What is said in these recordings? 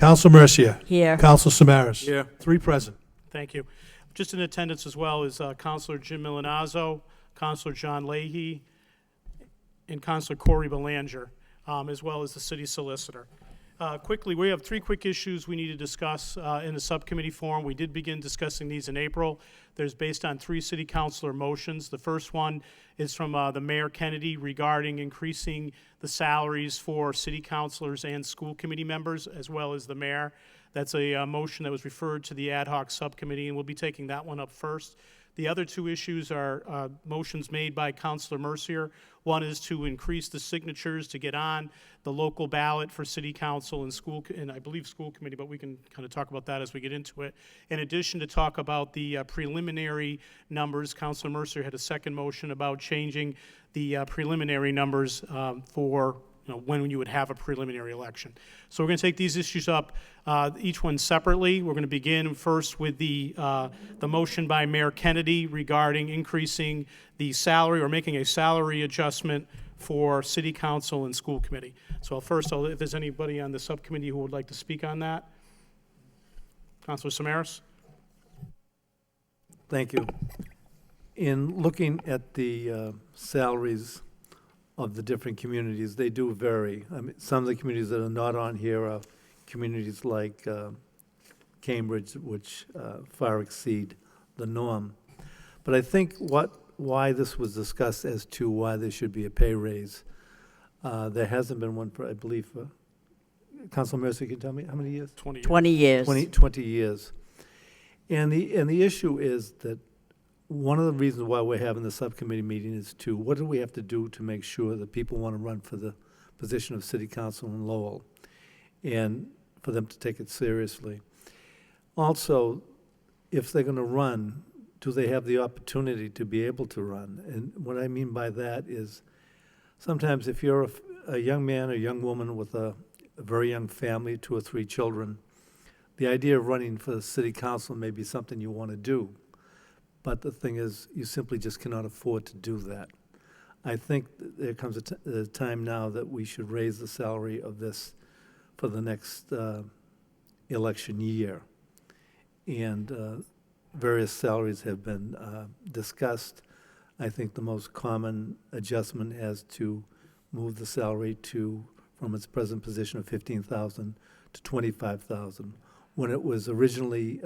Council Mercia. Here. Council Samaras. Here. 3 present. Thank you. Just in attendance as well is Councilor Jim Milanazzo, Councilor John Leahy, and Councilor Corey Belanger, as well as the city solicitor. Quickly, we have 3 quick issues we need to discuss in the subcommittee forum. We did begin discussing these in April. There's based on 3 city councilor motions. The first one is from the Mayor Kennedy regarding increasing the salaries for city councilors and school committee members, as well as the mayor. That's a motion that was referred to the ad hoc subcommittee, and we'll be taking that one up first. The other 2 issues are motions made by Councilor Mercier. One is to increase the signatures to get on the local ballot for city council and school, and I believe school committee, but we can kind of talk about that as we get into it. In addition, to talk about the preliminary numbers, Councilor Mercier had a second motion about changing the preliminary numbers for when you would have a preliminary election. So we're going to take these issues up, each one separately. We're going to begin first with the motion by Mayor Kennedy regarding increasing the salary or making a salary adjustment for city council and school committee. So if there's anybody on the subcommittee who would like to speak on that. Councilor Samaras? Thank you. In looking at the salaries of the different communities, they do vary. I mean, some of the communities that are not on here are communities like Cambridge, which far exceed the norm. But I think why this was discussed as to why there should be a pay raise, there hasn't been one for, I believe, Council Mercer, can you tell me how many years? 20 years. 20 years. 20 years. And the issue is that one of the reasons why we're having the subcommittee meeting is to, what do we have to do to make sure that people want to run for the position of city council in Lowell, and for them to take it seriously. Also, if they're going to run, do they have the opportunity to be able to run? And what I mean by that is, sometimes if you're a young man or young woman with a very young family, 2 or 3 children, the idea of running for the city council may be something you want to do. But the thing is, you simply just cannot afford to do that. I think there comes a time now that we should raise the salary of this for the next election year. And various salaries have been discussed. I think the most common adjustment has to move the salary from its present position of $15,000 to $25,000. When it was originally,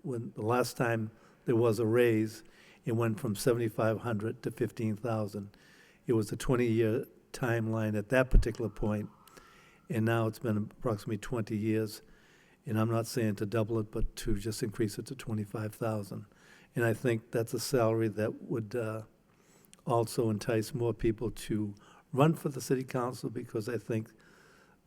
when the last time there was a raise, it went from $7,500 to $15,000. It was a 20-year timeline at that particular point, and now it's been approximately 20 years. And I'm not saying to double it, but to just increase it to $25,000. And I think that's a salary that would also entice more people to run for the city council, because I think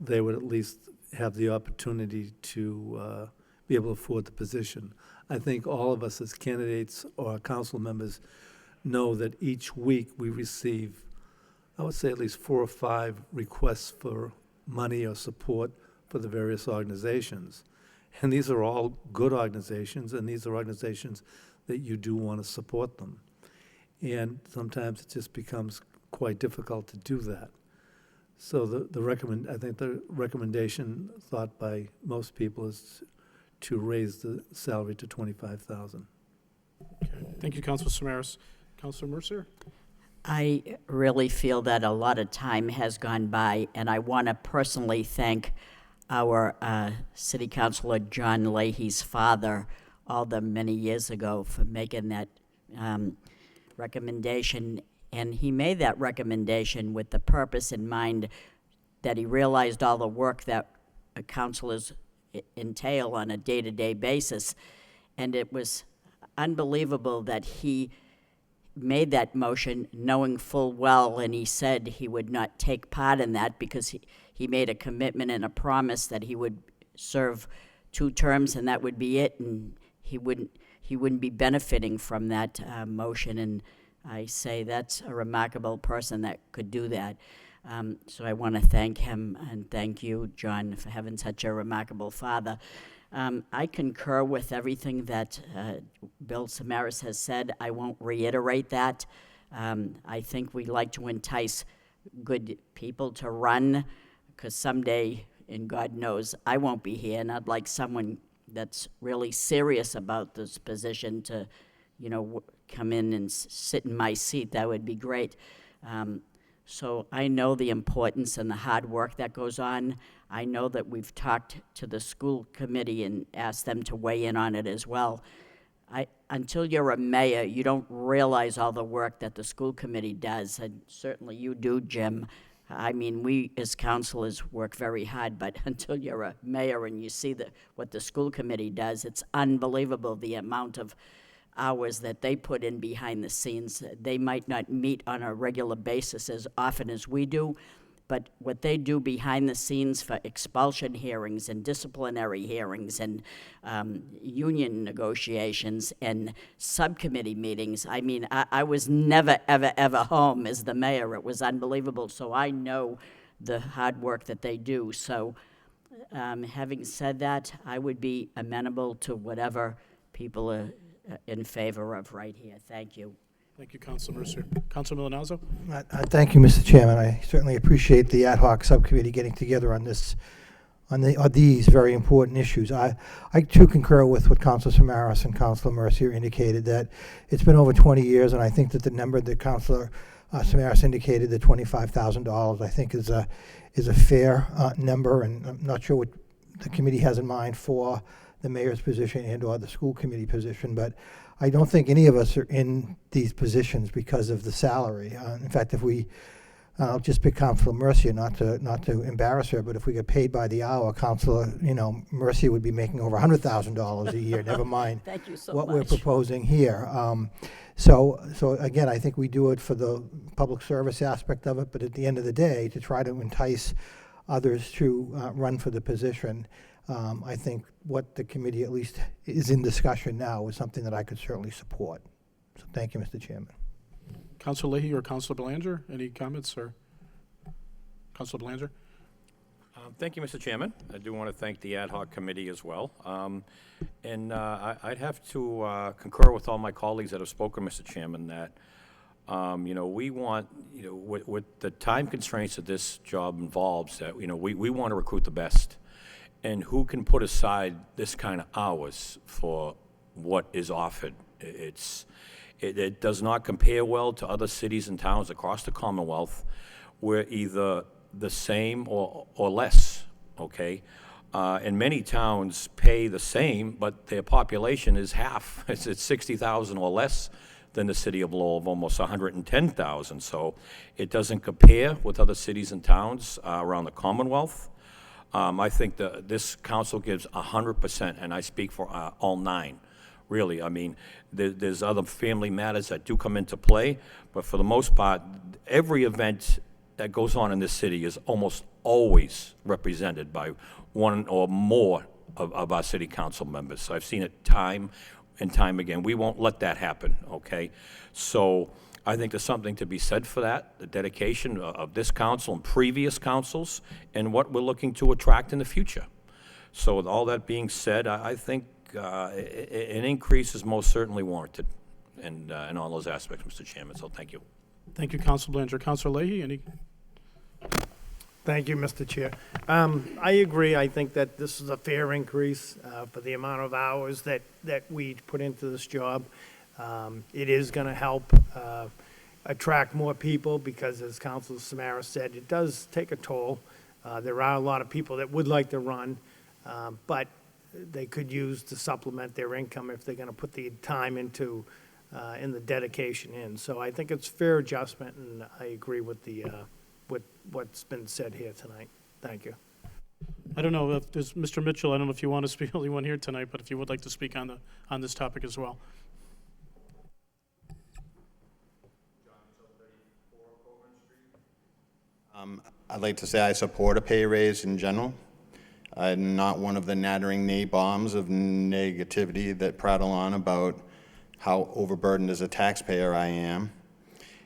they would at least have the opportunity to be able to afford the position. I think all of us as candidates or council members know that each week we receive, I would say, at least 4 or 5 requests for money or support for the various organizations. And these are all good organizations, and these are organizations that you do want to support them. And sometimes it just becomes quite difficult to do that. So I think the recommendation thought by most people is to raise the salary to $25,000. Okay. Thank you, Councilor Samaras. Councilor Mercier? I really feel that a lot of time has gone by, and I want to personally thank our city councilor John Leahy's father all the many years ago for making that recommendation. And he made that recommendation with the purpose in mind that he realized all the work that councilors entail on a day-to-day basis. And it was unbelievable that he made that motion knowing full well, and he said he would not take part in that because he made a commitment and a promise that he would serve 2 terms and that would be it, and he wouldn't be benefiting from that motion. And I say that's a remarkable person that could do that. So I want to thank him, and thank you, John, for having such a remarkable father. I concur with everything that Bill Samaras has said. I won't reiterate that. I think we like to entice good people to run, because someday and God knows I won't be here, and I'd like someone that's really serious about this position to, come in and sit in my seat. That would be great. So I know the importance and the hard work that goes on. I know that we've talked to the school committee and asked them to weigh in on it as well. Until you're a mayor, you don't realize all the work that the school committee does, and certainly you do, Jim. I mean, we as councilors work very hard, but until you're a mayor and you see what the school committee does, it's unbelievable the amount of hours that they put in behind the scenes. They might not meet on a regular basis as often as we do, but what they do behind the scenes for expulsion hearings and disciplinary hearings and union negotiations and subcommittee meetings, I mean, I was never, ever, ever home as the mayor. It was unbelievable. So I know the hard work that they do. So having said that, I would be amenable to whatever people are in favor of right here. Thank you. Thank you, Councilor Mercier. Councilor Milonazo? Thank you, Mr. Chairman. I certainly appreciate the ad hoc subcommittee getting together on these very important issues. I too concur with what Councilor Samaras and Councilor Mercier indicated, that it's been over 20 years, and I think that the number that Councilor Samaras indicated, the $25,000, I think is a fair number, and I'm not sure what the committee has in mind for the mayor's position and/or the school committee position, but I don't think any of us are in these positions because of the salary. In fact, if I'll just pick Councilor Mercier, not to embarrass her, but if we get paid by the hour, Councilor, Mercier would be making over $100,000 a year. Never mind Thank you so what much. we're proposing here. So again, I think we do it for the public service aspect of it, but at the end of the day, to try to entice others to run for the position. I think what the committee at least is in discussion now is something that I could certainly support. So thank you, Mr. Chairman. Councilor Leahy or Councilor Belanger, any comments? Or Councilor Belanger? Thank you, Mr. Chairman. I do want to thank the ad hoc committee as well. I'd have to concur with all my colleagues that have spoken, Mr. Chairman, that we want, with the time constraints that this job involves, that, we want to recruit the best. And who can put aside this kind of hours for what is offered? It does not compare well to other cities and towns across the Commonwealth. We're either the same or less, okay? And many towns pay the same, but their population is half. It's 60,000 or less than the city of Lowell, of almost 110,000. So it doesn't compare with other cities and towns around the Commonwealth. I think this council gives 100%, and I speak for all 9, really. I mean, there's other family matters that do come into play, but for the most part, every event that goes on in this city is almost always represented by one or more of our city council members. So I've seen it time and time again. We won't let that happen, okay? So I think there's something to be said for that, the dedication of this council and previous councils, and what we're looking to attract in the future. So with all that being said, I think an increase is most certainly warranted in all those aspects, Mr. Chairman, so thank you. Thank you, Councilor Belanger. Councilor Leahy, any? Thank you, Mr. Chair. I agree. I think that this is a fair increase for the amount of hours that we put into this job. It is going to help attract more people because, as Councilor Samaras said, it does take a toll. There are a lot of people that would like to run, but they could use to supplement their income if they're going to put the time into and the dedication in. So I think it's fair adjustment, and I agree with what's been said here tonight. Thank you. I don't know if there's Mr. Mitchell. I don't know if you want to speak, the only one here tonight, but if you would like to speak on this topic as well. I'd like to say I support a pay raise in general. I'm not one of the nattering bombs of negativity that prattle on about how overburdened as a taxpayer I am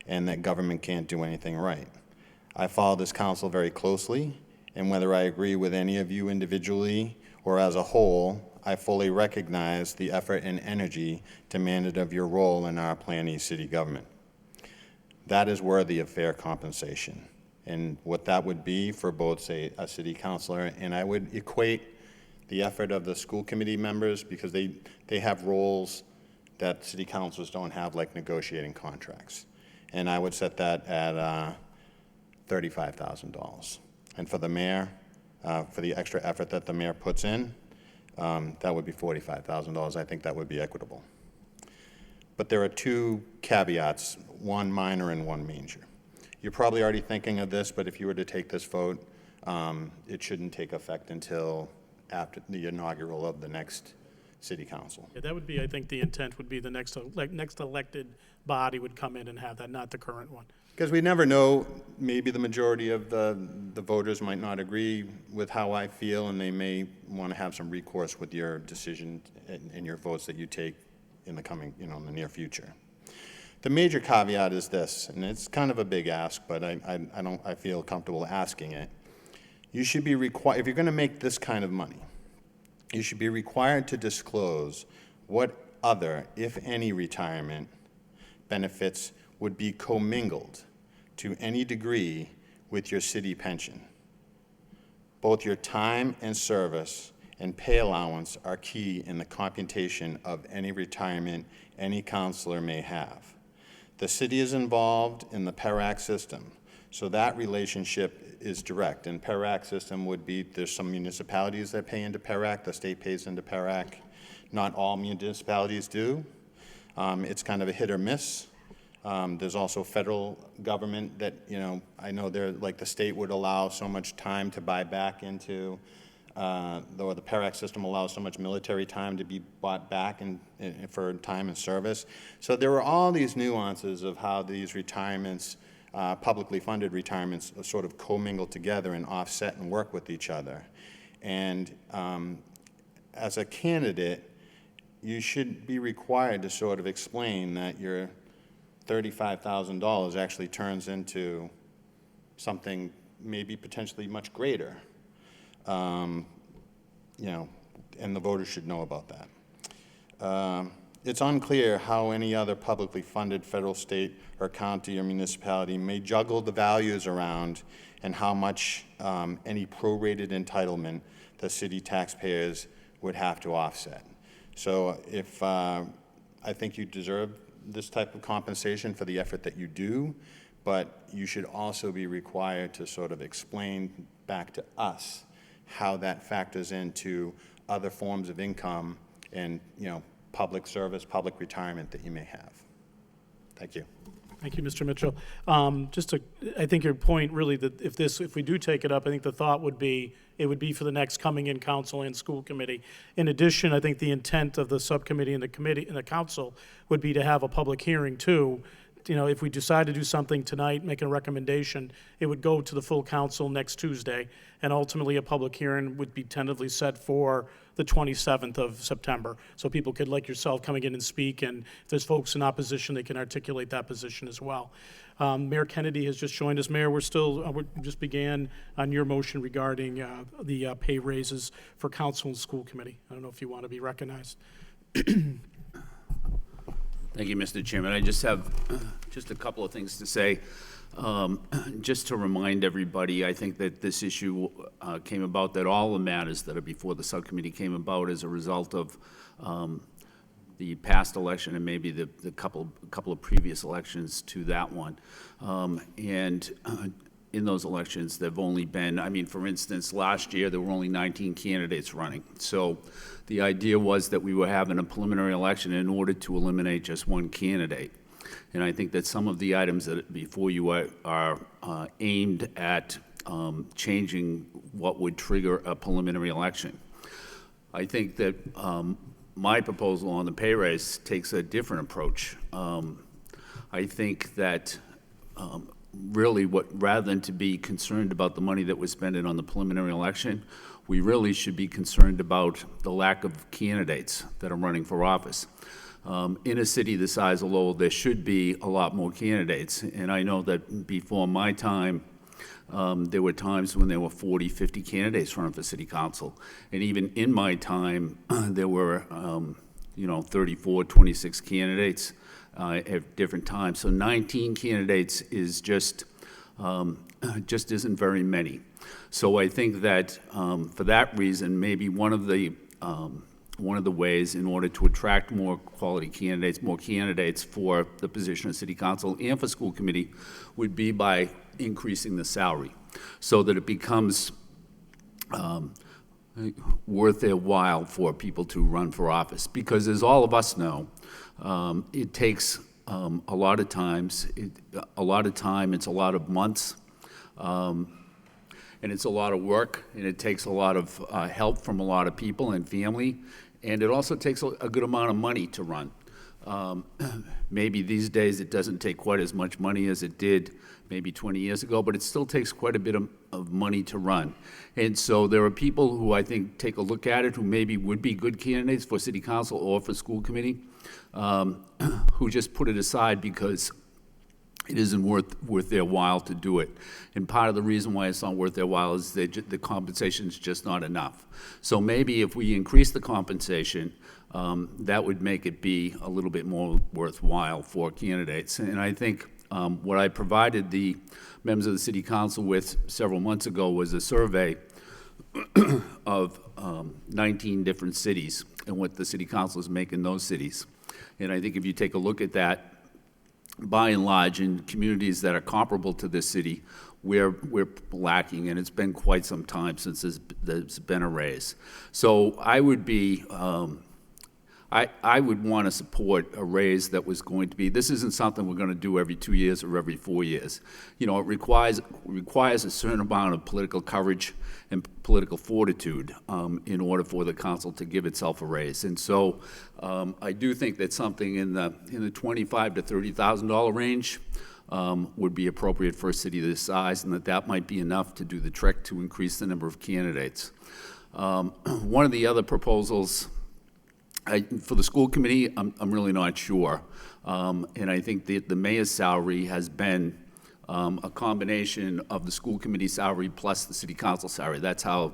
and that government can't do anything right. I follow this council very closely, and whether I agree with any of you individually or as a whole, I fully recognize the effort and energy demanded of your role in our Plan East city government. That is worthy of fair compensation. and what that would be for both, say, a city councilor, and I would equate the effort of the school committee members, because they have roles that city councilors don't have, like negotiating contracts. And I would set that at $35,000. And for the mayor, for the extra effort that the mayor puts in, that would be $45,000. I think that would be equitable. But there are two caveats, one minor and one major. You're probably already thinking of this, but if you were to take this vote, it shouldn't take effect until after the inaugural of the next city council. Yeah, that would be, I think the intent would be the next elected body would come in and have that, not the current one. Because we never know, maybe the majority of the voters might not agree with how I feel, and they may want to have some recourse with your decision and your votes that you take in the coming, in the near future. The major caveat is this, and it's kind of a big ask, but I feel comfortable asking it. You should be required, if you're going to make this kind of money, you should be required to disclose what other, if any, retirement benefits would be commingled to any degree with your city pension. Both your time and service and pay allowance are key in the computation of any retirement any counselor may have. The city is involved in the PERAC system, so that relationship is direct. And PERAC system would be, there's some municipalities that pay into PERAC, the state pays into PERAC. Not all municipalities do. It's kind of a hit or miss. There's also federal government that, I know like the state would allow so much time to buy back into, or the PERAC system allows so much military time to be bought back for time and service. So there are all these nuances of how these retirements, publicly funded retirements, sort of commingle together and offset and work with each other. And as a candidate, you should be required to sort of explain that your $35,000 actually turns into something maybe potentially much greater. And the voters should know about that. It's unclear how any other publicly funded federal, state, or county or municipality may juggle the values around and how much any prorated entitlement the city taxpayers would have to offset. So if I think you deserve this type of compensation for the effort that you do, but you should also be required to sort of explain back to us how that factors into other forms of income and, public service, public retirement that you may have. Thank you. Thank you, Mr. Mitchell. I think your point really that if we do take it up, I think the thought would be, it would be for the next coming in council and school committee. In addition, I think the intent of the subcommittee and the committee and the council would be to have a public hearing too. If we decide to do something tonight, make a recommendation, it would go to the full council next Tuesday, and ultimately a public hearing would be tentatively set for the 27th of September. So people could, like yourself, coming in and speak, and if there's folks in opposition, they can articulate that position as well. Mayor Kennedy has just joined us. Mayor, we just began on your motion regarding the pay raises for council and school committee. I don't know if you want to be recognized. Thank you, Mr. Chairman. I just have just a couple of things to say. Just to remind everybody, I think that this issue came about, that all the matters that are before the subcommittee came about as a result of the past election and maybe the couple of previous elections to that one. In those elections, there have only been, for instance, last year, there were only 19 candidates running. So the idea was that we were having a preliminary election in order to eliminate just one candidate. And I think that some of the items that before you are aimed at changing what would trigger a preliminary election. I think that my proposal on the pay raise takes a different approach. I think that really rather than to be concerned about the money that was spent on the preliminary election, we really should be concerned about the lack of candidates that are running for office. In a city the size of Lowell, there should be a lot more candidates. And I know that before my time, there were times when there were 40, 50 candidates running for city council. And even in my time, there were, 34, 26 candidates at different times. So 19 candidates is just just isn't very many. So I think that for that reason, maybe one of the ways in order to attract more quality candidates, more candidates for the position of city council and for school committee would be by increasing the salary so that it becomes worth their while for people to run for office. Because as all of us know, it takes a lot of time, it's a lot of months, and it's a lot of work, and it takes a lot of help from a lot of people and family, and it also takes a good amount of money to run. Maybe these days it doesn't take quite as much money as it did maybe 20 years ago, but it still takes quite a bit of money to run. And so there are people who I think take a look at it who maybe would be good candidates for city council or for school committee, who just put it aside because it isn't worth their while to do it. And part of the reason why it's not worth their while is that the compensation is just not enough. So maybe if we increase the compensation, that would make it be a little bit more worthwhile for candidates. And I think what I provided the members of the city council with several months ago was a survey of 19 different cities and what the city councils make in those cities. And I think if you take a look at that, by and large, in communities that are comparable to this city, we're lacking, and it's been quite some time since there's been a raise. So I would be, I would want to support a raise that was going to be, this isn't something we're going to do every 2 years or every 4 years. You know, it requires a certain amount of political courage and political fortitude in order for the council to give itself a raise. And so I do think that something in the $25,000 to $30,000 range would be appropriate for a city this size, and that might be enough to do the trick to increase the number of candidates. One of the other proposals, for the school committee, I'm really not sure. And I think that the mayor's salary has been a combination of the school committee salary plus the city council salary. That's how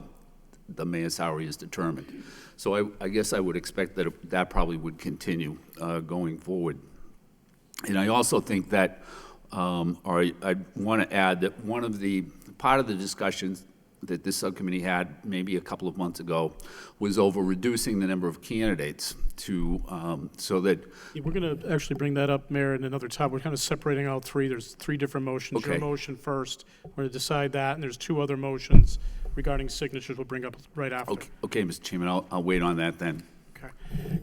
the mayor's salary is determined. So I guess I would expect that that probably would continue going forward. And I also think that, or I want to add that part of the discussions that this subcommittee had maybe a couple of months ago was over reducing the number of candidates to, so that. Yeah, we're going to actually bring that up, Mayor, in another time. We're kind of separating out three. There's three different motions. Okay. Your motion first. We're going to decide that, and there's two other motions regarding signatures we'll bring up right after. Okay, Mr. Chairman, I'll wait on that then. Okay,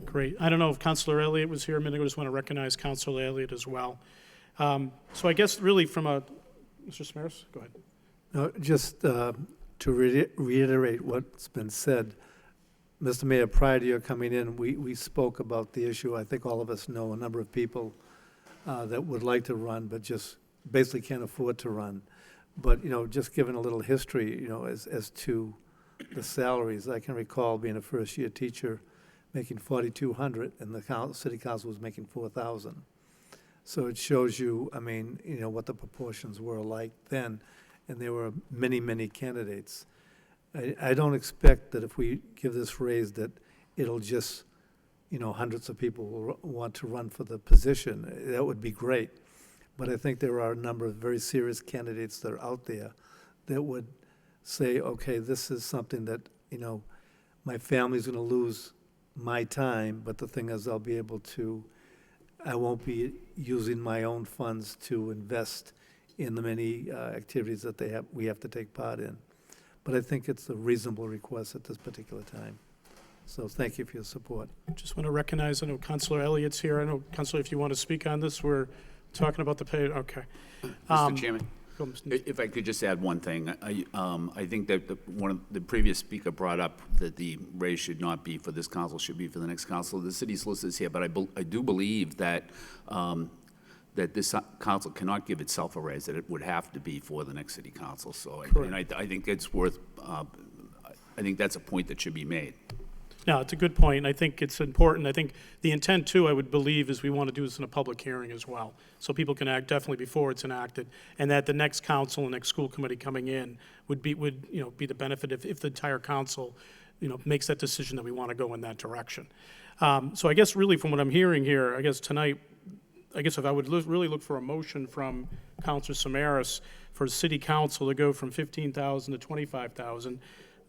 great. I don't know if Councilor Elliott was here a minute ago. I just want to recognize Councilor Elliott as well. So I guess really from a, Mr. Samaras, go ahead. No, just to reiterate what's been said, Mr. Mayor, prior to your coming in, we spoke about the issue. I think all of us know a number of people that would like to run, but just basically can't afford to run. But, you know, just given a little history, you know, as to the salaries, I can recall being a first-year teacher making $4,200, and the city council was making $4,000. So it shows you, I mean, you know, what the proportions were like then, and there were many, many candidates. I don't expect that if we give this raise that it'll just, you know, hundreds of people will want to run for the position. That would be great. But I think there are a number of very serious candidates that are out there that would say, okay, this is something that, you know, my family's going to lose my time, but the thing is I'll be able to, I won't be using my own funds to invest in the many activities that we have to take part in. But I think it's a reasonable request at this particular time. So thank you for your support. Just want to recognize, I know Councilor Elliott's here. I know, Councilor, if you want to speak on this, we're talking about the pay, okay. Mr. Chairman, Go, Mr. if I could just add one thing. I think that one of the previous speaker brought up that the raise should not be for this council, should be for the next council. The city solicitor is here, but I do believe that that this council cannot give itself a raise, that it would have to be for the next city council. So, I think it's worth, I think that's a point that should be made. No, it's a good point, and I think it's important. I think the intent, too, I would believe, is we want to do this in a public hearing as well, so people can act definitely before it's enacted, and that the next council and next school committee coming in would be the benefit if the entire council, you know, makes that decision that we want to go in that direction. So I guess really from what I'm hearing here, I guess tonight, I guess if I would really look for a motion from Counselor Samaras for city council to go from 15,000 to 25,000,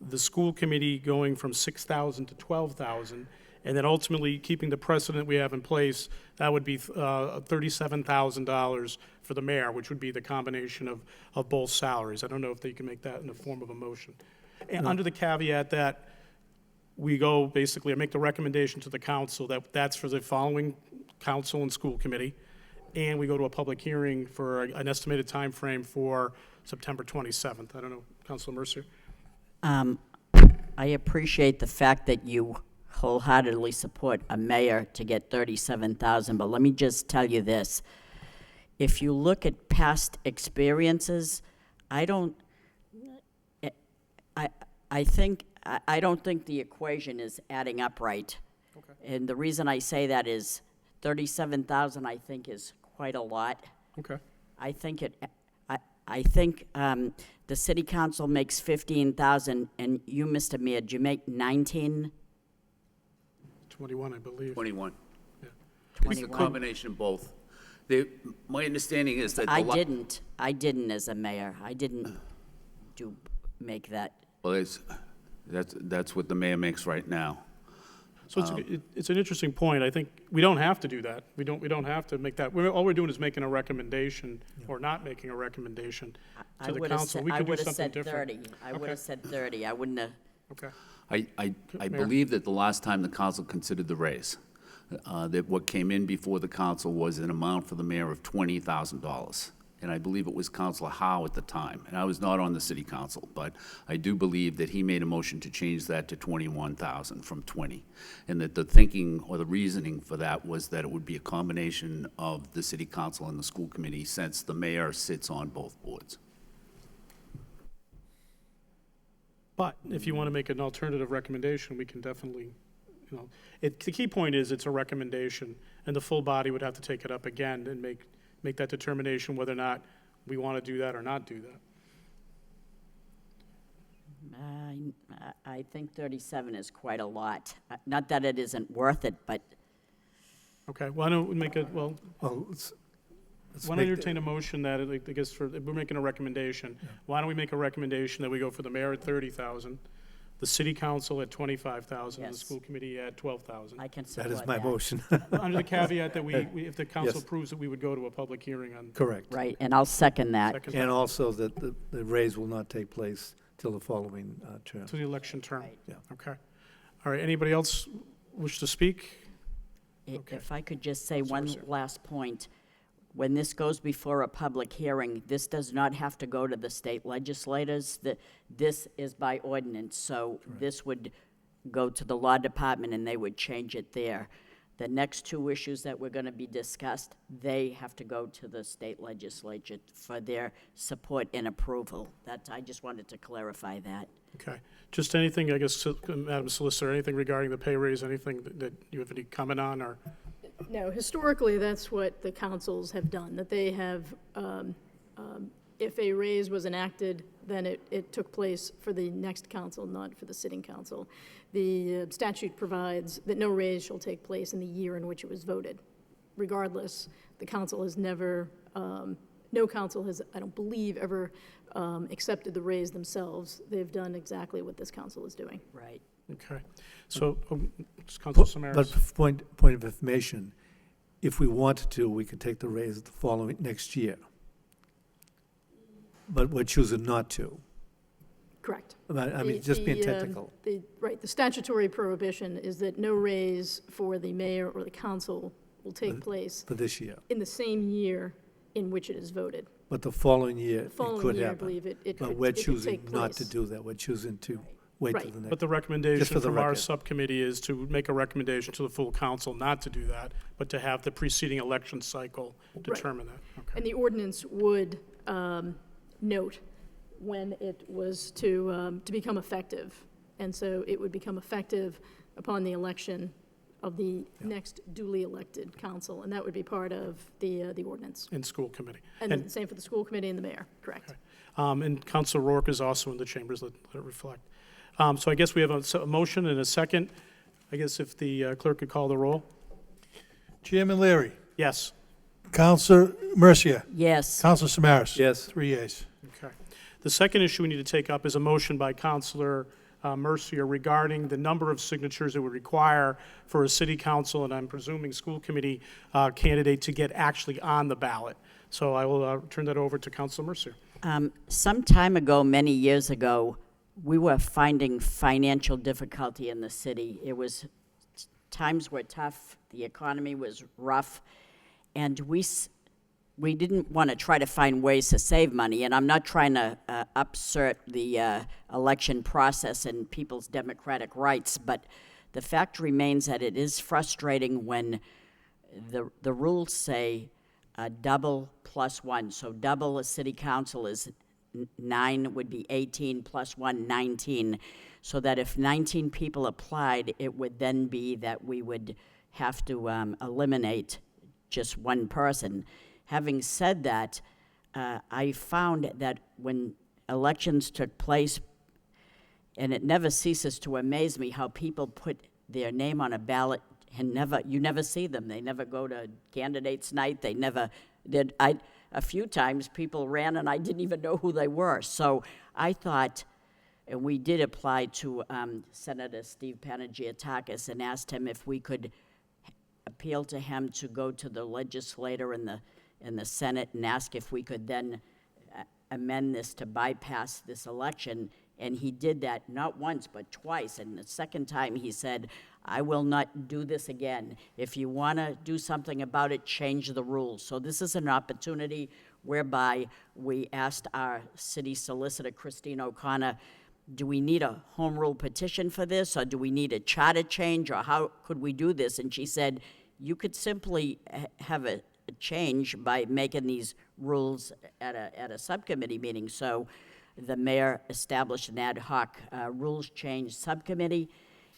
the school committee going from 6,000 to 12,000, and then ultimately keeping the precedent we have in place, that would be $37,000 for the mayor, which would be the combination of both salaries. I don't know if they can make that in the form of a motion. And under the caveat that we go basically, I make the recommendation to the council that that's for the following council and school committee, and we go to a public hearing for an estimated time frame for September 27th. I don't know, Councilor Mercier? I appreciate the fact that you wholeheartedly support a mayor to get 37,000, but let me just tell you this. If you look at past experiences, I don't think the equation is adding up right. Okay. And the reason I say that is 37,000, I think, is quite a lot. Okay. I think the city council makes 15,000, and you, Mr. Mayor, do you make 19? 21, I believe. 21. Yeah. It's a 21. combination of both. My understanding is that I didn't as a mayor. I didn't make that. Well, that's what the mayor makes right now. So it's an interesting point. I think we don't have to do that. We don't have to make that. All we're doing is making a recommendation or not making a recommendation to the council. We could do something different. 30. I would have said 30. I wouldn't have. Okay. I Mayor? believe that the last time the council considered the raise, that what came in before the council was an amount for the mayor of $20,000. And I believe it was Councilor Howe at the time, and I was not on the city council, but I do believe that he made a motion to change that to 21,000 from 20. And that the thinking or the reasoning for that was that it would be a combination of the city council and the school committee, since the mayor sits on both boards. But if you want to make an alternative recommendation, we can definitely, the key point is it's a recommendation, and the full body would have to take it up again and make that determination whether or not we want to do that or not do that. I think 37 is quite a lot. Not that it isn't worth it, but Okay, why don't we make it, well, Well, let's why don't I entertain a motion that, I guess, if we're making a recommendation, why don't we make a recommendation that we go for the mayor at 30,000, the city council at 25,000, and the Yes. school committee at 12,000? I can That support is that. my motion. Under the caveat that if the council Yes. approves it, we would go to a public hearing on Correct. Right, and I'll second that. second, And also that the raise will not take place till the following term. to the election term. Right. Yeah. Okay. All right, anybody else wish to speak? Okay. If I could just say Sorry, one sir. last point. When this goes before a public hearing, this does not have to go to the state legislators. This is by ordinance, so this would go to the law department and they would change it there. The next two issues that we're going to be discussed, they have to go to the state legislature for their support and approval. I just wanted to clarify that. Okay. Just anything, I guess, Madam Solicitor, anything regarding the pay raise, anything that you have any comment on, or? No, historically, that's what the councils have done, that they have, if a raise was enacted, then it took place for the next council, not for the sitting council. The statute provides that no raise shall take place in the year in which it was voted. Regardless, the council has never, no council has, I don't believe, ever accepted the raise themselves. They've done exactly what this council is doing. Right. Okay. So, Councilor Samaras. But for point of information, if we wanted to, we could take the raise the following, next year. But we're choosing not to. Correct. I mean, just being technical. Right, the statutory prohibition is that no raise for the mayor or the council will take place For this year. in the same year in which it is voted. But the following year, The it following could year, I happen. believe, it But could we're it could choosing take not to place. do that. We're choosing to wait till Right. the next. But the Just recommendation for the from our record. subcommittee is to make a recommendation to the full council not to do that, but to have the preceding election cycle determine that. Okay. And the ordinance would note when it was to become effective. And so it would become effective upon the election of the next duly elected council, and that would be part of the ordinance. In school committee. And the same for the school committee and the mayor, correct? And Councilor Rourke is also in the chambers, let it reflect. So I guess we have a motion and a second. I guess if the clerk could call the roll. Chairman Leary, Yes. Counselor Mercia. Yes. Counselor Samaras. Yes. 3 yeas. Okay. The second issue we need to take up is a motion by Counselor Mercier regarding the number of signatures it would require for a city council, and I'm presuming school committee candidate to get actually on the ballot. So I will turn that over to Counselor Mercier. Some time ago, many years ago, we were finding financial difficulty in the city. Times were tough, the economy was rough, and we didn't want to try to find ways to save money, and I'm not trying to upsert the election process and people's democratic rights, but the fact remains that it is frustrating when the rules say double plus one. So double a city council is 9, would be 18, plus 1, 19. So that if 19 people applied, it would then be that we would have to eliminate just one person. Having said that, I found that when elections took place, and it never ceases to amaze me how people put their name on a ballot and you never see them. They never go to candidates' night. They never did. A few times people ran and I didn't even know who they were. So I thought, and we did apply to Senator Steve Panagiotakis and asked him if we could appeal to him to go to the legislator in the Senate and ask if we could then amend this to bypass this election. And he did that not once, but twice. And the second time he said, I will not do this again. If you want to do something about it, change the rules. So this is an opportunity whereby we asked our city solicitor, Christine O'Connor, do we need a home rule petition for this, or do we need a charter change, or how could we do this? And she said, you could simply have a change by making these rules at a subcommittee meeting. So the mayor established an ad hoc rules change subcommittee,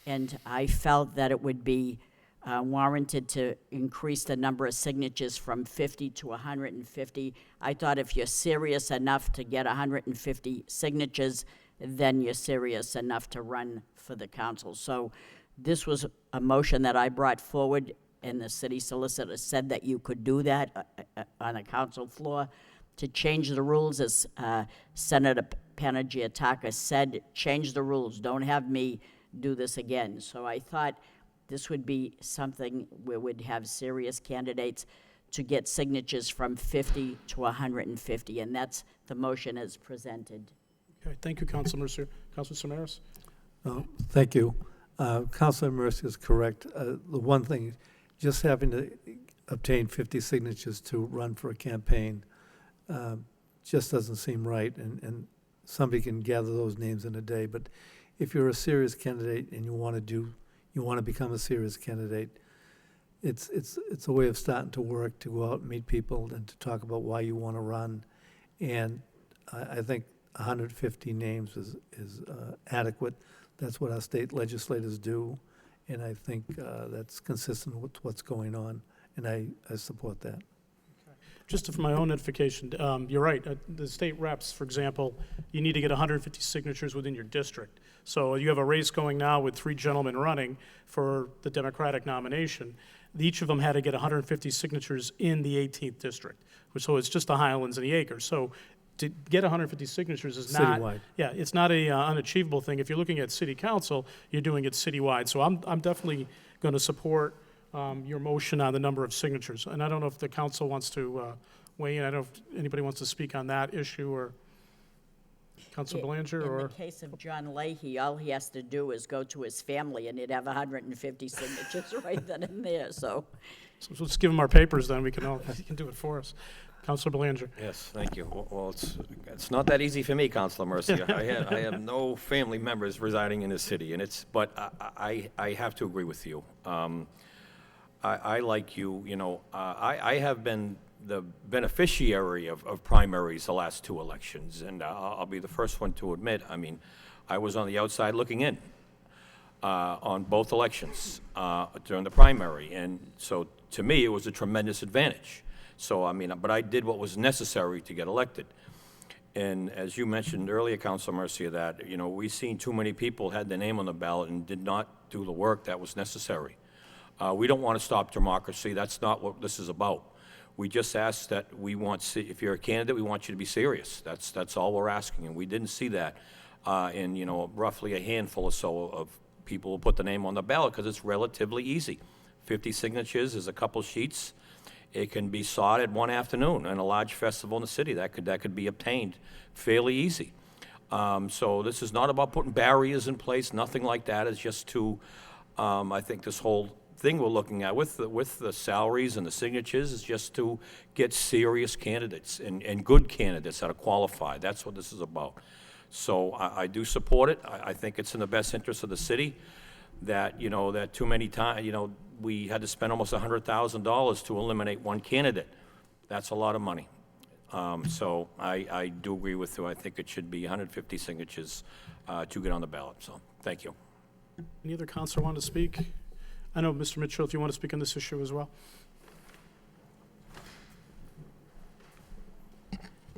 and I felt that it would be warranted to increase the number of signatures from 50 to 150. I thought if you're serious enough to get 150 signatures, then you're serious enough to run for the council. So this was a motion that I brought forward, and the city solicitor said that you could do that on a council floor. To change the rules, as Senator Panagiotakis said, change the rules. Don't have me do this again. So I thought this would be something where we'd have serious candidates to get signatures from 50 to 150, and that's the motion as presented. Okay, thank you, Councilor Mercier. Councilor Samaras? Thank you. Councilor Mercier is correct. The one thing, just having to obtain 50 signatures to run for a campaign just doesn't seem right, and somebody can gather those names in a day. But if you're a serious candidate and you want to become a serious candidate, it's a way of starting to work, to go out and meet people and to talk about why you want to run. And I think 150 names is adequate. That's what our state legislators do, and I think that's consistent with what's going on, and I support that. Just for my own edification, you're right. The state reps, for example, you need to get 150 signatures within your district. So you have a race going now with 3 gentlemen running for the Democratic nomination. Each of them had to get 150 signatures in the 18th district. So it's just the Highlands and the Acres. So to get 150 signatures is not Citywide. Yeah, it's not a unachievable thing. If you're looking at city council, you're doing it citywide. So I'm definitely going to support your motion on the number of signatures. And I don't know if the council wants to weigh in. I don't know if anybody wants to speak on that issue, or Councilor Belanger, In or... the case of John Leahy, all he has to do is go to his family, and he'd have 150 signatures right then and there, so. So let's give him our papers, then he can do it for us. Councilor Belanger. Yes, thank you. Well, it's not that easy for me, Councilor Mercier. I have no family members residing in the city, but I have to agree with you. I like you, I have been the beneficiary of primaries the last 2 elections, and I'll be the first one to admit, I was on the outside looking in on both elections during the primary, and so to me, it was a tremendous advantage. So, but I did what was necessary to get elected. And as you mentioned earlier, Councilor Mercier, that, we've seen too many people had their name on the ballot and did not do the work that was necessary. We don't want to stop democracy. That's not what this is about. We just ask that if you're a candidate, we want you to be serious. That's all we're asking, and we didn't see that in, you know, roughly a handful or so of people who put the name on the ballot, because it's relatively easy. 50 signatures is a couple sheets. It can be sorted one afternoon in a large festival in the city. That could be obtained fairly easy. So this is not about putting barriers in place, nothing like that. It's just to, I think this whole thing we're looking at with the salaries and the signatures is just to get serious candidates and good candidates that are qualified. That's what this is about. So I do support it. I think it's in the best interest of the city that, you know, that too many times, you know, we had to spend almost $100,000 to eliminate one candidate. That's a lot of money. So I do agree with you. I think it should be 150 signatures to get on the ballot. So thank you. Any other counselor want to speak? I know, Mr. Mitchell, if you want to speak on this issue as well.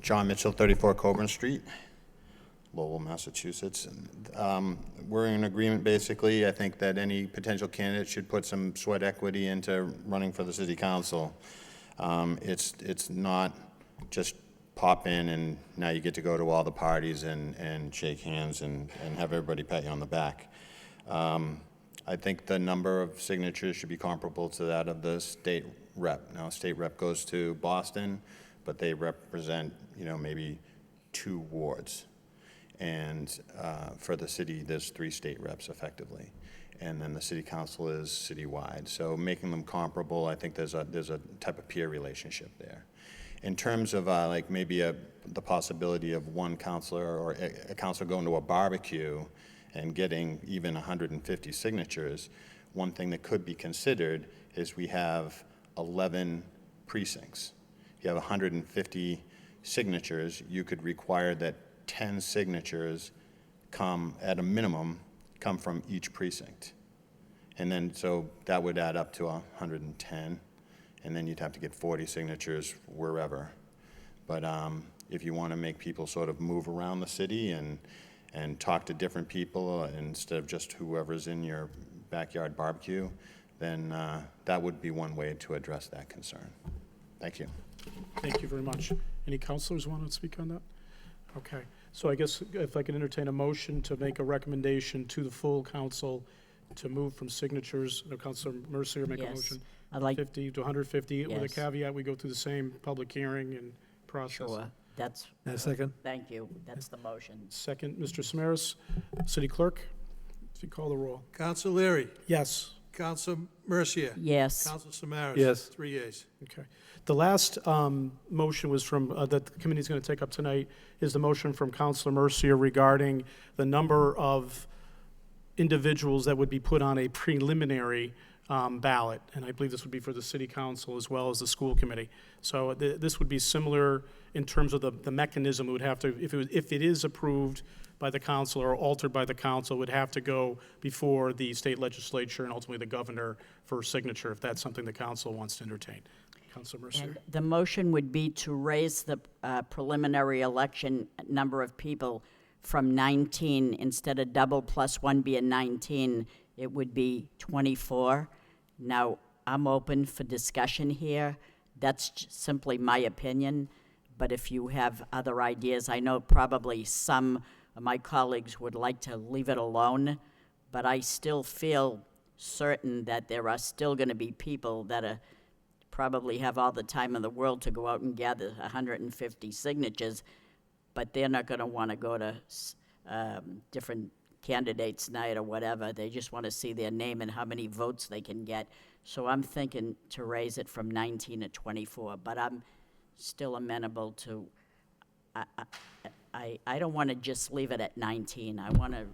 John Mitchell, 34 Coburn Street, Lowell, Massachusetts. We're in agreement, basically. I think that any potential candidate should put some sweat equity into running for the city council. It's not just pop in and now you get to go to all the parties and shake hands and have everybody pat you on the back. I think the number of signatures should be comparable to that of the state rep. Now, state rep goes to Boston, but they represent, you know, maybe 2 wards. And for the city, there's 3 state reps effectively. And then the city council is citywide. So making them comparable, I think there's a type of peer relationship there. In terms of like maybe the possibility of one counselor or a counselor going to a barbecue and getting even 150 signatures, one thing that could be considered is we have 11 precincts. You have 150 signatures, you could require that 10 signatures at a minimum, come from each precinct. And then, so that would add up to 110, and then you'd have to get 40 signatures wherever. But if you want to make people sort of move around the city and talk to different people instead of just whoever's in your backyard barbecue, then that would be one way to address that concern. Thank you. Thank you very much. Any counselors want to speak on that? Okay. So I guess if I can entertain a motion to make a recommendation to the full council to move from signatures, Councilor Mercier make a Yes. motion. I'd like, 50 to 150, with a Yes. caveat, we go through the same public hearing and process. sure, that's, And a second? thank you, that's the motion. Second, Mr. Samaras, City Clerk, if you call the roll. Counsel Leary. Yes. Counsel Mercia. Yes, Counsel Samaras. Yes. 3 yeas. Okay. The last motion was from, that the committee's going to take up tonight, is the motion from Councilor Mercier regarding the number of individuals that would be put on a preliminary ballot. And I believe this would be for the city council as well as the school committee. So this would be similar in terms of the mechanism. It would have to, if it is approved by the council or altered by the council, would have to go before the state legislature and ultimately the governor for signature, if that's something the council wants to entertain. Councilor Mercier. and the motion would be to raise the preliminary election number of people from 19, instead of double plus 1 being 19, it would be 24. Now, I'm open for discussion here. That's simply my opinion, but if you have other ideas, I know probably some of my colleagues would like to leave it alone, but I still feel certain that there are still going to be people that probably have all the time in the world to go out and gather 150 signatures, but they're not going to want to go to different candidates' night or whatever. They just want to see their name and how many votes they can get. So I'm thinking to raise it from 19 to 24, but I'm still amenable to, I don't want to just leave it at 19. I want to,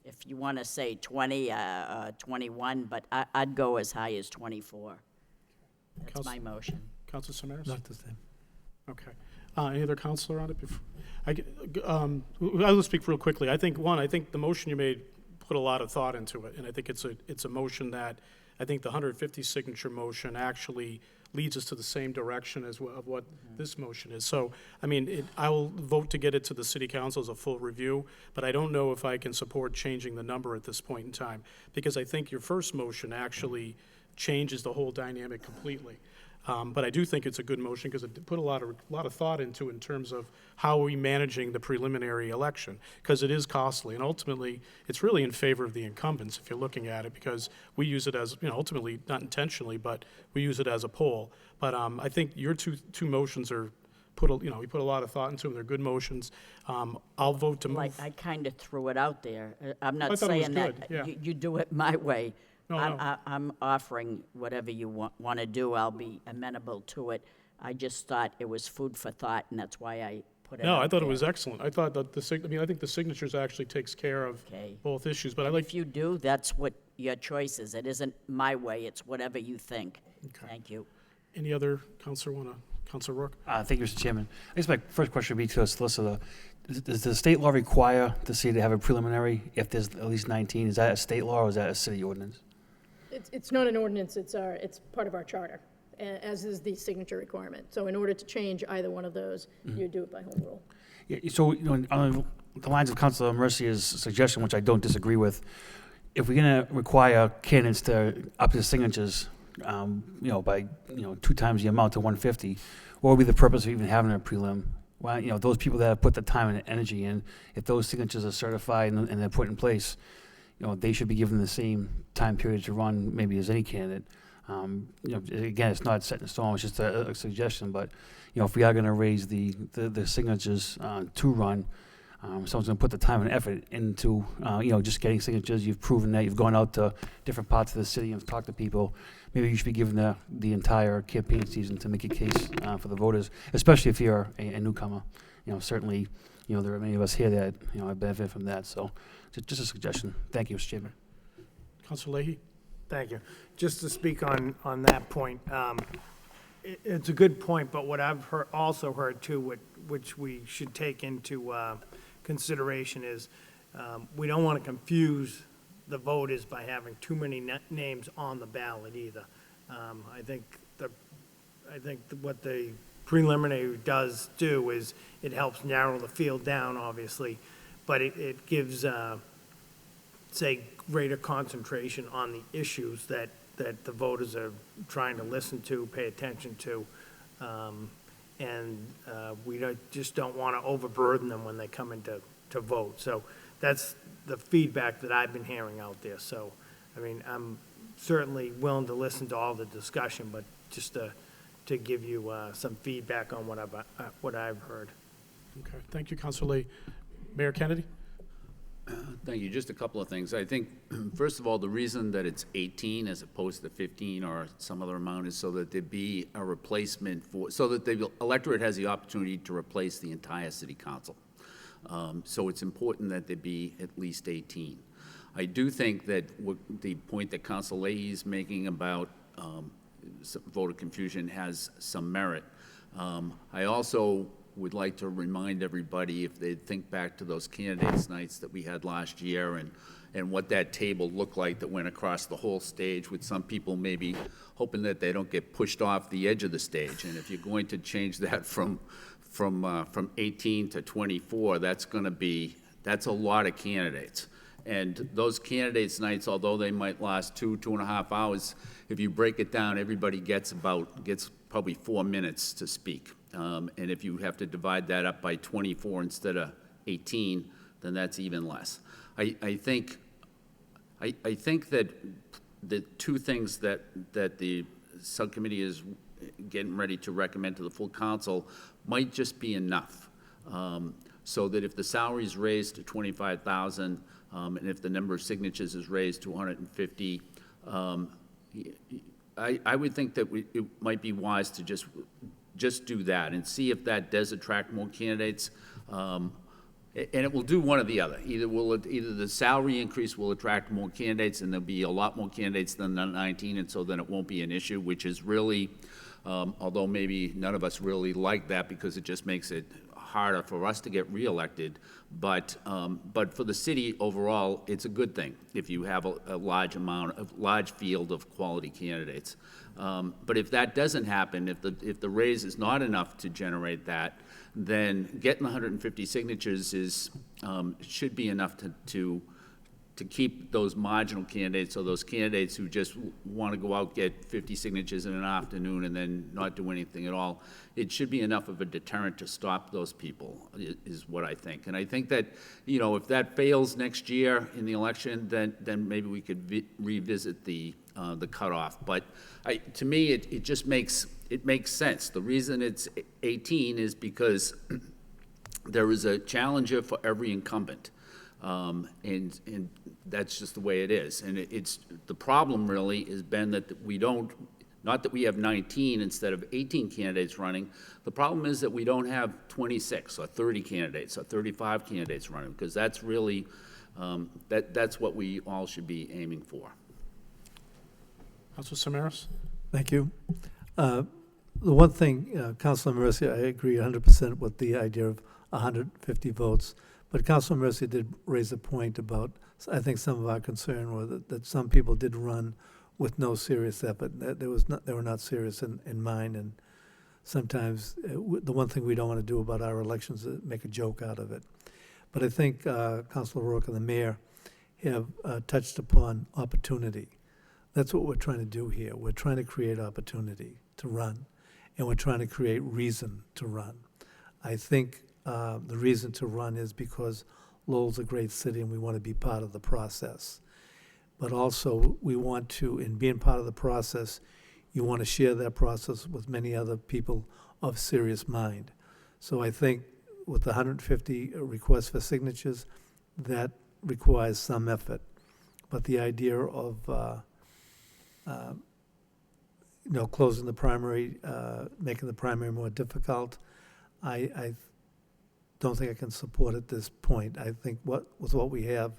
if you want to say 20, 21, but I'd go as high as 24. That's my motion. Councilor Samaras? Not the same. Okay. Any other counselor on it? I'll speak real quickly. I think the motion you made put a lot of thought into it, and I think it's a motion that, I think the 150 signature motion actually leads us to the same direction as of what this motion is. So, I mean, I will vote to get it to the city council as a full review, but I don't know if I can support changing the number at this point in time, because I think your first motion actually changes the whole dynamic completely. But I do think it's a good motion because it put a lot of thought into it in terms of how are we managing the preliminary election, because it is costly, and ultimately, it's really in favor of the incumbents if you're looking at it, because we use it as, ultimately, not intentionally, but we use it as a poll. But I think your two motions are we put a lot of thought into them. They're good motions. I'll vote to move. Like, I kind of threw it out there. I'm not I thought it was saying that good, yeah. you do it my way. No, no. I'm offering whatever you want to do. I'll be amenable to it. I just thought it was food for thought, and that's why I put it No, out I thought it there. was excellent. I thought that I think the signatures actually takes care of Okay. both issues, but I like, If you do, that's what your choice is. It isn't my way, it's whatever you think. Okay. Thank you. any other counselor Counselor Rourke? Thank you, Mr. Chairman. I guess my first question would be to the solicitor. Does the state law require the city to have a preliminary if there's at least 19? Is that a state law or is that a city ordinance? It's not an ordinance, it's part of our charter, as is the signature requirement. So in order to change either one of those, you do it by home rule. Yeah, so, on the lines of Councilor Mercier's suggestion, which I don't disagree with, if we're going to require candidates to up their signatures, by 2 times the amount to 150, what would be the purpose of even having a prelim? Well, those people that have put the time and energy in, if those signatures are certified and they're put in place, they should be given the same time period to run maybe as any candidate. Again, it's not set in stone, it's just a suggestion, but, if we are going to raise the signatures to run, someone's going to put the time and effort into, just getting signatures. You've proven that. You've gone out to different parts of the city and talked to people. Maybe you should be given the entire campaign season to make a case for the voters, especially if you're a newcomer. Certainly, there are many of us here that, have benefited from that. So just a suggestion. Thank you, Mr. Chairman. Counselor Leahy? Thank you. Just to speak on that point, it's a good point, but what I've also heard too, which we should take into consideration is we don't want to confuse the voters by having too many names on the ballot either. I think what the preliminary does do is it helps narrow the field down, obviously, but it gives, say, greater concentration on the issues that the voters are trying to listen to, pay attention to, and we just don't want to overburden them when they come in to vote. So that's the feedback that I've been hearing out there. So, I'm certainly willing to listen to all the discussion, but just to give you some feedback on what I've heard. Okay, thank you, Counselor Leahy. Mayor Kennedy? Thank you. Just a couple of things. I think, first of all, the reason that it's 18 as opposed to 15 or some other amount is so that there be a replacement so that the electorate has the opportunity to replace the entire city council. So it's important that there be at least 18. I do think that the point that Councilor Leahy is making about voter confusion has some merit. I also would like to remind everybody, if they think back to those candidates' nights that we had last year and what that table looked like that went across the whole stage, with some people maybe hoping that they don't get pushed off the edge of the stage. And if you're going to change that from 18 to 24, that's a lot of candidates. And those candidates' nights, although they might last 2.5 hours, if you break it down, everybody gets probably 4 minutes to speak. And if you have to divide that up by 24 instead of 18, then that's even less. I think that the two things that the subcommittee is getting ready to recommend to the full council might just be enough. So that if the salary is raised to $25,000, and if the number of signatures is raised to 150, I would think that it might be wise to just do that and see if that does attract more candidates. And it will do one or the other. Either the salary increase will attract more candidates, and there'll be a lot more candidates than the 19, and so then it won't be an issue, which is really, although maybe none of us really like that because it just makes it harder for us to get reelected, but for the city overall, it's a good thing if you have a large field of quality candidates. But if that doesn't happen, if the raise is not enough to generate that, then getting 150 signatures should be enough to to keep those marginal candidates, or those candidates who just want to go out, get 50 signatures in an afternoon and then not do anything at all. It should be enough of a deterrent to stop those people, is what I think. And I think that, you know, if that fails next year in the election, then maybe we could revisit the cutoff. But to me, it just makes sense. The reason it's 18 is because there is a challenger for every incumbent. And that's just the way it is. And it's, the problem really has been that we don't, not that we have 19 instead of 18 candidates running. The problem is that we don't have 26 or 30 candidates or 35 candidates running, because that's really, that's what we all should be aiming for. Councilor Samaras? Thank you. The one thing, Councilor Mercy, I agree 100% with the idea of 150 votes. But Councilor Mercy did raise a point about, I think some of our concern was that some people did run with no serious effort. They were not serious in mind, and sometimes the one thing we don't want to do about our elections is make a joke out of it. But I think Councilor Rourke and the mayor have touched upon opportunity. That's what we're trying to do here. We're trying to create opportunity to run, and we're trying to create reason to run. I think the reason to run is because Lowell's a great city and we want to be part of the process. But also, we want to, in being part of the process, you want to share that process with many other people of serious mind. So I think with the 150 requests for signatures, that requires some effort. But the idea of closing the primary, making the primary more difficult, I don't think I can support at this point. I think with what we have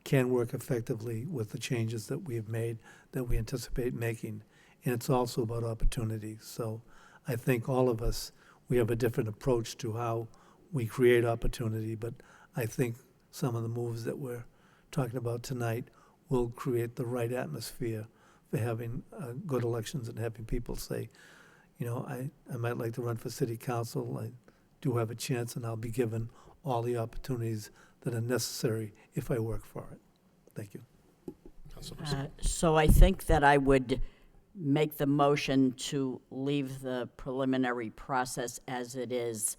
can work effectively with the changes that we have made, that we anticipate making. And it's also about opportunity. So I think all of us, we have a different approach to how we create opportunity, but I think some of the moves that we're talking about tonight will create the right atmosphere for having good elections and having people say, you know, I might like to run for city council. I do have a chance, and I'll be given all the opportunities that are necessary if I work for it. Thank you. So I think that I would make the motion to leave the preliminary process as it is,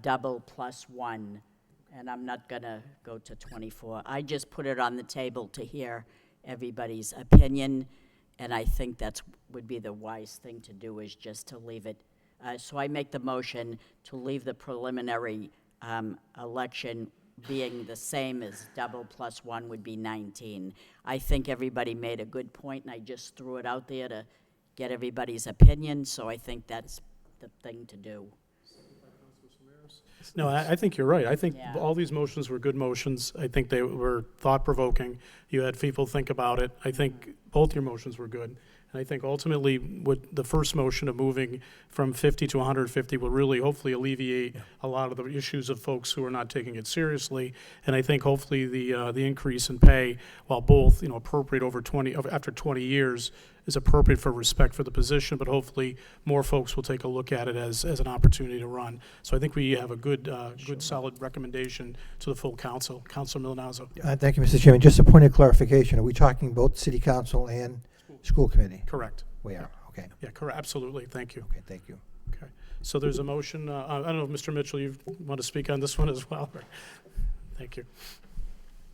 double plus one, and I'm not gonna go to 24. I just put it on the table to hear everybody's opinion, and I think would be the wise thing to do, is just to leave it. So I make the motion to leave the preliminary election being the same as double plus one would be 19. I think everybody made a good point, and I just threw it out there to get everybody's opinion, so I think that's the thing to do. No, I think you're right. I think Yeah. all these motions were good motions. I think they were thought-provoking. You had people think about it. I think both your motions were good. And I think ultimately, what the first motion of moving from 50 to 150 will really hopefully alleviate a lot of the issues of folks who are not taking it seriously. And I think hopefully the increase in pay, while both, you know, appropriate after 20 years, is appropriate for respect for the position, but hopefully more folks will take a look at it as an opportunity to run. So I think we have a good solid recommendation to the full council. Councilor Milanazzo. Thank you, Mr. Chairman. Just a point of clarification. Are we talking both city council and school committee? Correct. We are, okay. Yeah, correct. Absolutely. Thank you. Okay, thank you. Okay. So there's a motion. I don't know if Mr. Mitchell, you want to speak on this one as well? Thank you.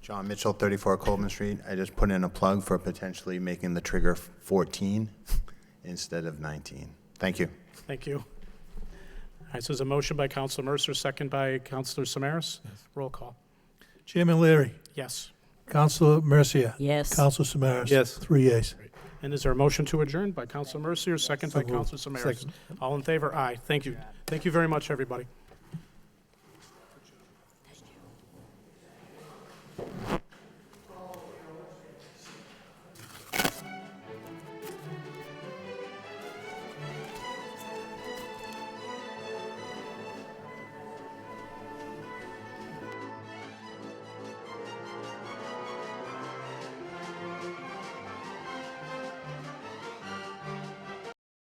John Mitchell, 34 Coleman Street. I just put in a plug for potentially making the trigger 14 instead of 19. Thank you. Thank you. All right, so there's a motion by Councilor Mercer, second by Councilor Samaras. Yes. Roll call. Chairman Leary, Yes. Councilor Mercia. Yes. Councilor Samaras. Yes. 3 yeas. And is there a motion to adjourn by Councilor Mercier, second by So moved. Councilor Samaras? Second. All in favor? Aye. Thank you. Thank you very much, everybody.